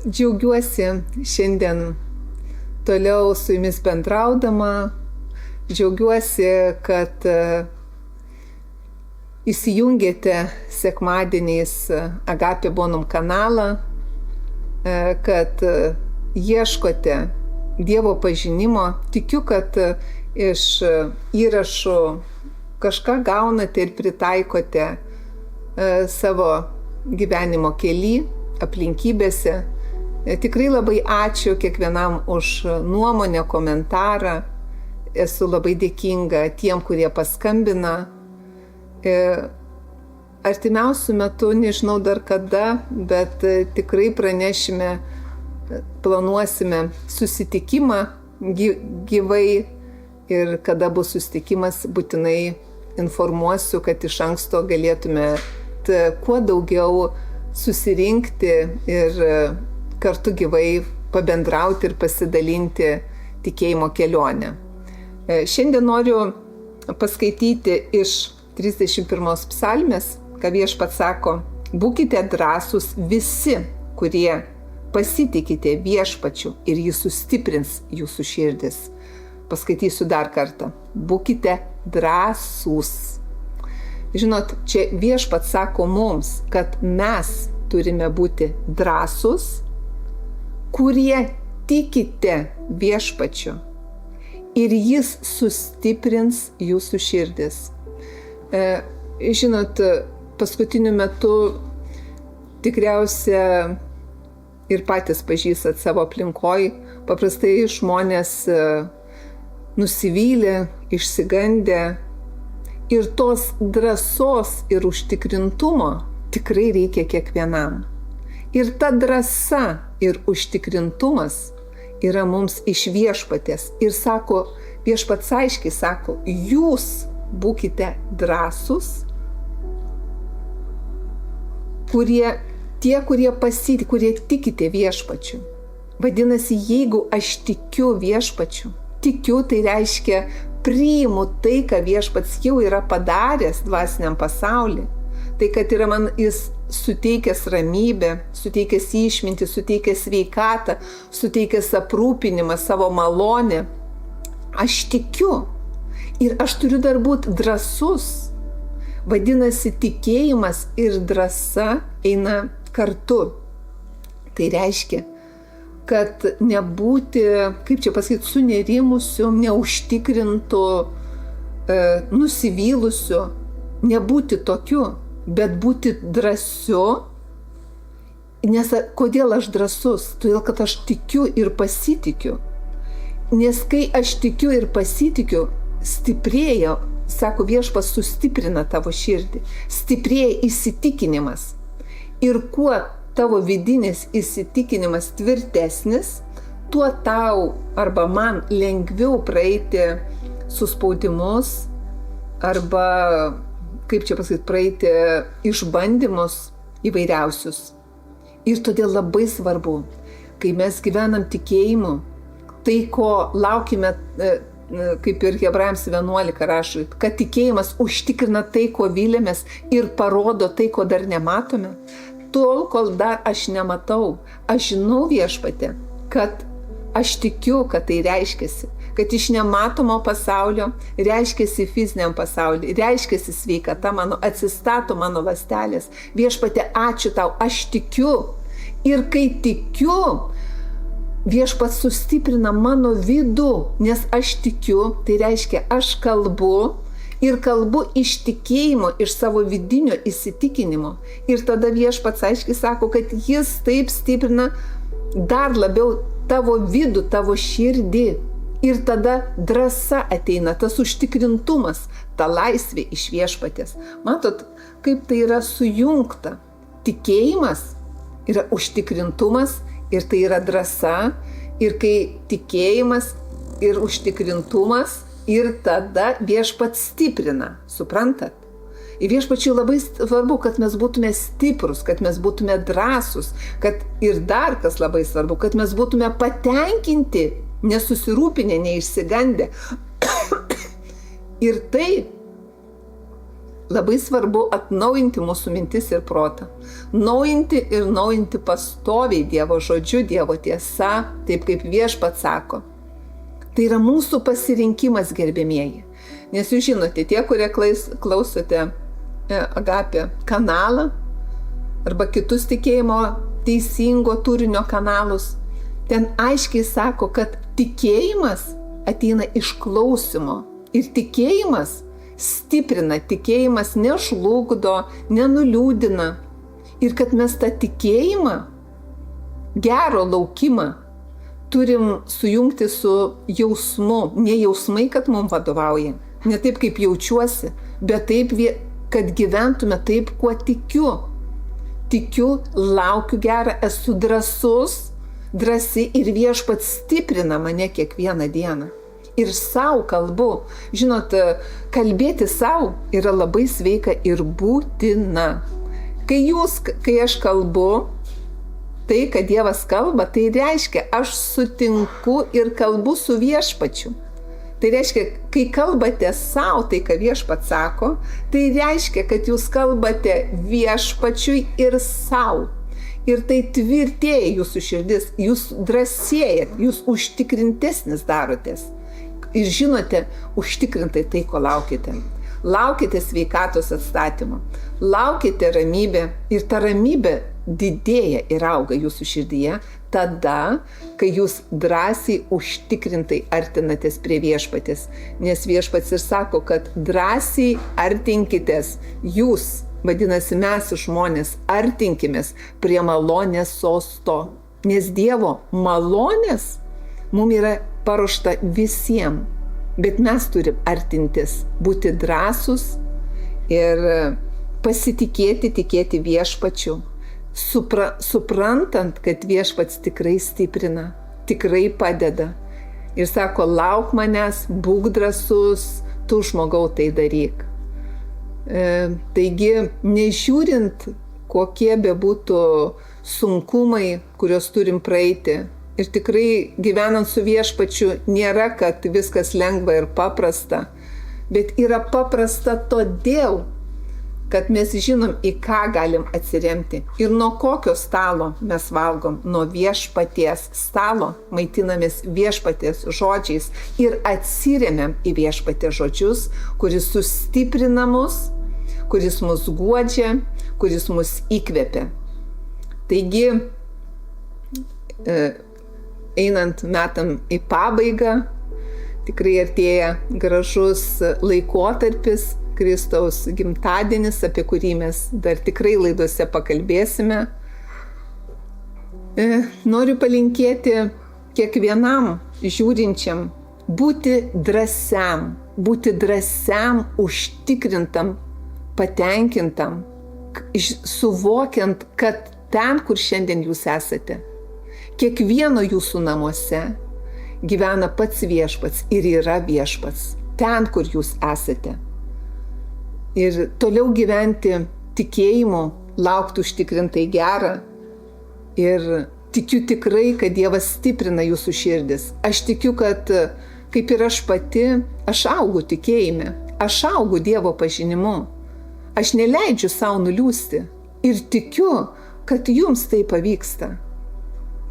Džiaugiuosi šiandien toliau su jumis bendraudama. Džiaugiuosi, kad įsijungėte sekmadieniais Agapė Bonum kanalą, kad ieškote Dievo pažinimo. Tikiu, kad iš įrašų kažką gaunate ir pritaikote savo gyvenimo kely, aplinkybėse. Tikrai labai ačiū kiekvienam už nuomonę, komentarą. Esu labai dėkinga tiem, kurie paskambina. Artimiausiu metu, nežinau dar kada, bet tikrai pranešime, planuosime susitikimą gyvai ir kada bus susitikimas, būtinai informuosiu, kad iš anksto galėtume kuo daugiau susirinkti ir kartu gyvai pabendrauti ir pasidalinti tikėjimo kelionę. Šiandien noriu paskaityti iš 31 psalmės, ką Viešpats sako: būkite drąsūs visi, kurie pasitikite Viešpačiu ir jis sustiprins jūsų širdis. Paskaitysiu dar kartą. Būkite drąsūs. Žinot, čia Viešpats sako mums, kad mes turime būti drąsūs, kurie tikite Viešpačiu ir jis sustiprins jūsų širdis. Žinot, paskutiniu metu tikriausia ir patys pažįstat savo aplinkoj, paprastai žmonės nusivylę, išsigandę, ir tos drąsos ir užtikrintumo tikrai reikia kiekvienam. Ir ta drąsa ir užtikrintumas yra mums iš Viešpaties. Ir sako, Viešpats aiškiai sako, jūs būkite drąsūs, kurie tikite Viešpačiu. Vadinasi, jeigu aš tikiu Viešpačiu, tikiu, tai reiškia priimu tai, ką Viešpats jau yra padaręs dvasiniam pasauly. Tai, kad yra man jis suteikęs ramybę, suteikęs išmintį, suteikęs sveikatą, suteikęs aprūpinimą, savo malonę. Aš tikiu ir aš turiu dar būti drąsus. Vadinasi, tikėjimas ir drąsa eina kartu. Tai reiškia, kad nebūti, kaip čia pasakyti, sunerimusiu, neužtikrintu, nusivylusiu, nebūti tokiu, bet būti drąsiu. Nes kodėl aš drąsus? Todėl, kad aš tikiu ir pasitikiu. Nes kai aš tikiu ir pasitikiu, stiprėja, sako Viešpats, sustiprina tavo širdį, stiprėja įsitikinimas. Ir kuo tavo vidinis įsitikinimas tvirtesnis, tuo tau arba man lengviau praeiti suspaudimus arba, kaip čia pasakyti, praeiti išbandymus įvairiausius. Ir todėl labai svarbu, kai mes gyvenam tikėjimu, tai ko laukime, kaip ir Hebrajams 11 rašo, kad tikėjimas užtikrina tai, ko vylėmės ir parodo tai, ko dar nematome. Tol, kol dar aš nematau, aš žinau Viešpatį, kad aš tikiu, kad tai reiškiasi, kad iš nematomo pasaulio reiškiasi fiziniam pasauliu, reiškiasi sveikata mano, atsistato mano ląstelės. Viešpatė, ačiū tau, aš tikiu. Ir kai tikiu, Viešpats sustiprina mano vidų, nes aš tikiu, tai reiškia, aš kalbu ir kalbu iš tikėjimo, iš savo vidinio įsitikinimo. Ir tada Viešpats aiškiai sako, kad jis taip stiprina dar labiau tavo vidų, tavo širdį. Ir tada drąsa ateina, tas užtikrintumas, ta laisvė iš Viešpaties. Matot, kaip tai yra sujungta. Tikėjimas yra užtikrintumas ir tai yra drąsa. Ir kai tikėjimas ir užtikrintumas, ir tada Viešpats stiprina, suprantat? Ir Viešpačiui labai svarbu, kad mes būtume stiprus, kad mes būtume drąsūs, kad ir dar kas labai svarbu, kad mes būtume patenkinti, nesusirūpinę, neišsigandę. Ir tai labai svarbu atnaujinti mūsų mintis ir protą. Naujinti pastoviai Dievo žodžiu, Dievo tiesa, taip kaip Viešpats sako. Tai yra mūsų pasirinkimas, gerbėmieji. Nes jūs žinote, tie, kurie klausote Agapė kanalą arba kitus tikėjimo teisingo turinio kanalus, ten aiškiai sako, kad tikėjimas ateina iš klausimo. Ir tikėjimas stiprina, tikėjimas nežlugdo, nenuliūdina. Ir kad mes tą tikėjimą, gero laukimą, turim sujungti su jausmu. Ne jausmai, kad mums vadovauja, ne taip, kaip jaučiuosi, bet taip, kad gyventume taip, kuo tikiu. Tikiu, laukiu gerą, esu drąsi ir Viešpats stiprina mane kiekvieną dieną. Ir savo kalbu. Žinot, kalbėti savo yra labai sveika ir būtina. Kai aš kalbu, tai, kad Dievas kalba, tai reiškia, aš sutinku ir kalbu su Viešpačiu. Tai reiškia, kai kalbate savo tai, ką Viešpats sako, tai reiškia, kad jūs kalbate Viešpačiui ir savo. Ir tai tvirtėja jūsų širdis, jūs drąsėjat, jūs užtikrintesnis darotės. Ir žinote užtikrintai tai, ko laukite. Laukite sveikatos atstatymo, laukite ramybę ir ta ramybė didėja ir auga jūsų širdyje tada, kai jūs drąsiai užtikrintai artinatės prie Viešpatės. Nes Viešpats ir sako, kad drąsiai artinkitės jūs, vadinasi mes žmonės, artinkimės prie malonės sosto. Nes Dievo malonės mums yra paruošta visiems. Bet mes turim artintis, būti drąsūs ir tikėti Viešpačiu, suprantant, kad Viešpats tikrai stiprina, tikrai padeda. Ir sako, lauk manęs, būk drąsus, tu žmogau tai daryk. Taigi, nežiūrint, kokie bebūtų sunkumai, kuriuos turim praeiti, ir tikrai gyvenant su Viešpačiu nėra, kad viskas lengva ir paprasta, bet yra paprasta todėl, kad mes žinom, į ką galim atsiremti ir nuo kokio stalo mes valgom. Nuo Viešpaties stalo maitinamės Viešpaties žodžiais ir atsiremiam į Viešpaties žodžius, kuris sustiprina mus, kuris mus guodžia, kuris mus įkvepia. Taigi, einant metam į pabaigą, tikrai artėja gražus laikotarpis, Kristaus gimtadienis, apie kurį mes dar tikrai laidose pakalbėsime. Noriu palinkėti kiekvienam žiūrinčiam būti drąsiam, užtikrintam, patenkintam, suvokiant, kad ten, kur šiandien jūs esate, kiekvieno jūsų namuose gyvena pats Viešpats ir yra Viešpats, ten, kur jūs esate. Ir toliau gyventi tikėjimu, laukti užtikrintai gerą. Ir tikiu tikrai, kad Dievas stiprina jūsų širdis. Aš tikiu, kad kaip ir aš pati, aš augu tikėjime, aš augu Dievo pažinimu. Aš neleidžiu savo nuliūsti ir tikiu, kad jums tai pavyksta.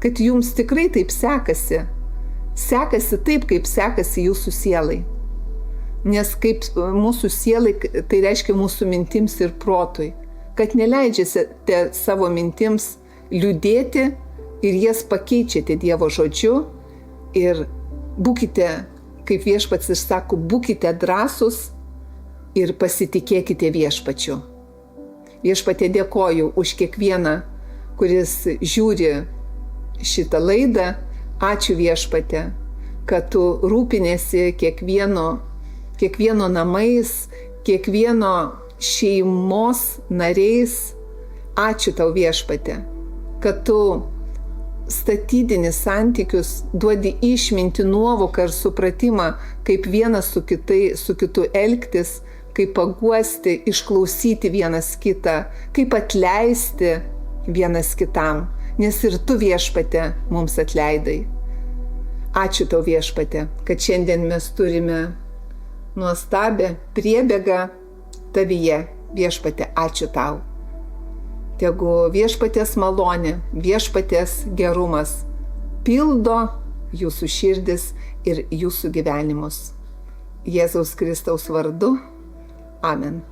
Kad jums tikrai taip sekasi. Sekasi taip, kaip sekasi jūsų sielai. Nes kaip mūsų sielai, tai reiškia mūsų mintims ir protui. Kad neleidžiate savo mintims liūdėti ir jas pakeičiate Dievo žodžiu. Ir būkite, kaip Viešpats ir sako, būkite drąsūs ir pasitikėkite Viešpačiu. Viešpatie, dėkoju už kiekvieną, kuris žiūri šitą laidą. Ačiū Viešpatie, kad tu rūpinėsi kiekvieno namais, kiekvieno šeimos nariais. Ačiū tau Viešpatie, kad tu statydini santykius, duodi išmintį, nuovoką ir supratimą, kaip vienas su kitu elgtis, kaip paguosti, išklausyti vienas kitą, kaip atleisti vienas kitam. Nes ir tu Viešpatie mums atleidai. Ačiū tau Viešpatie, kad šiandien mes turime nuostabią priebėgą tavyje, viešpatie, ačiū tau. Tegu viešpaties malonė, viešpaties gerumas pildo jūsų širdis ir jūsų gyvenimus. Jėzaus Kristaus vardu. Amen.